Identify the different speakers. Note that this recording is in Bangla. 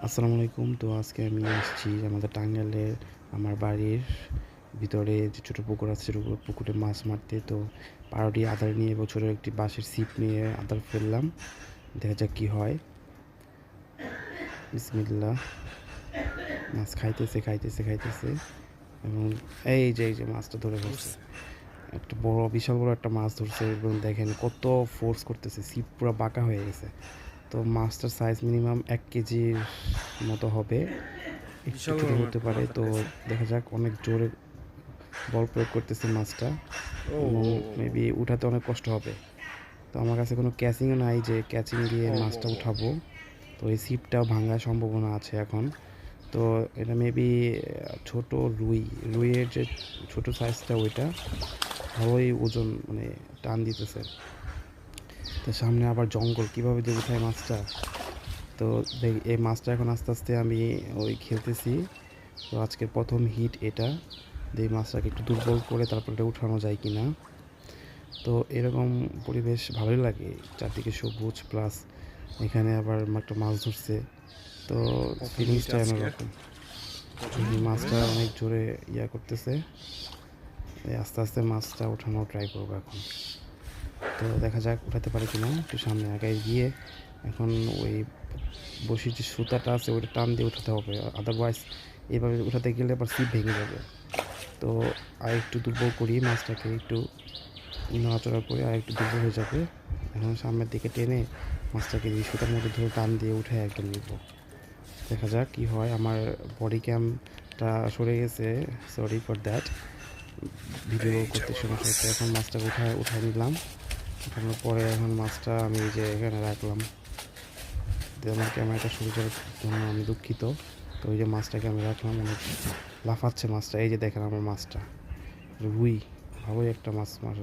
Speaker 1: আসসালামু আলাইকুম। তো আজকে আমি এসেছি আমাদের টাঙ্গাইলের আমার বাড়ির ভিতরে যে ছোটো পুকুর আছে ছোটো পুকুরে মাছ মারতে। তো পাড়ি আদার নিয়ে বছরের একটি বাঁশের ছিপ নিয়ে আদার ফেললাম, দেখা যাক কী হয়। বিসমিল্লাহ। মাছ খাইতেছে এবং এই যে মাছটা ধরে ফেলছে। একটা বড় বিশাল বড় একটা মাছ ধরছে এবং দেখেন কত ফোর্স করতেছে, ছিপ পুরো বাঁকা হয়ে গেছে। তো মাছটার সাইজ মিনিমাম 1 কেজির মতো হবে, একটু
Speaker 2: বিশাল
Speaker 1: ছোটো
Speaker 2: বড়
Speaker 1: হতে
Speaker 2: একটা
Speaker 1: পারে।
Speaker 2: মাছ
Speaker 1: তো
Speaker 2: আটকাইছে।
Speaker 1: দেখা যাক, অনেক জোরে বল প্রয়োগ করতেছে মাছটা
Speaker 2: ও
Speaker 1: এবং
Speaker 2: ও
Speaker 1: মেবি উঠাতে অনেক কষ্ট হবে। তো আমার কাছে কোনো ক্যাচিংও নাই যে ক্যাচিং দিয়ে
Speaker 2: ও ও
Speaker 1: মাছটা
Speaker 2: ও
Speaker 1: উঠাবো। তো এই ছিপটাও ভাঙার সম্ভাবনা আছে এখন। তো এটা মেবি ছোট রুইয়ের যে ছোট সাইজটা ওইটা ভালোই ওজন, মানে টান দিতেছে। তো সামনে আবার জঙ্গল, কীভাবে যে উঠায় মাছটা। তো এই মাছটা এখন আস্তে আস্তে আমি খেলতেছি। তো আজকের প্রথম হিট এটা, এই মাছটাকে একটু দুর্বল করে তারপর এটা উঠানো যায় কি না। তো এরকম পরিবেশ ভালোই লাগে, চারদিকে সবুজ প্লাস এখানে আবার একটা মাছ ধরছে। তো
Speaker 2: প্রথম হিট
Speaker 1: ফিলিংসটা
Speaker 2: আজকে।
Speaker 1: অন্যরকম।
Speaker 2: প্রচন্ড
Speaker 1: মাছটা
Speaker 2: পরিমাণ।
Speaker 1: অনেক জোরে করতেছে। আস্তে আস্তে মাছটা ওঠানো ট্রাই করবো এখন। তো দেখা যাক উঠাতে পারে কিনা। একটু সামনে আগে গিয়ে এখন ওই বসির যে সুতাটা আছে ওইটা টান দিয়ে উঠাতে হবে, আদারওয়াইজ এভাবে উঠাতে গেলে আবার ছিপ ভেঙে যাবে। তো আর একটু দুর্বল করি মাছটাকে, একটু নড়াচড়া করে আর একটু দুর্বল হয়ে যাবে। এখন সামনের দিকে টেনে মাছটাকে দিয়ে সুতার মধ্যে ধরে টান দিয়ে উঠে একদম নিব। দেখা যাক কি হয়। আমার বডি ক্যামটা সরে গেছে, সরি ফর দ্যাট। ভিডিও
Speaker 2: এই
Speaker 1: করতে
Speaker 2: যাবো
Speaker 1: সমস্যা
Speaker 2: মাছ।
Speaker 1: হচ্ছে। এখন মাছটাকে উঠায় নিলাম। উঠানোর পরে এখন মাছটা আমি এই যে এখানে রাখলাম। আমার ক্যামেরাটা সরে যাওয়ার জন্য আমি দুঃখিত। তো ওই যে মাছটাকে আমি রাখলাম, অনেক লাফাচ্ছে মাছটা। এই যে দেখেন আমার মাছটা রুই, ভালোই একটা মাছ মাছ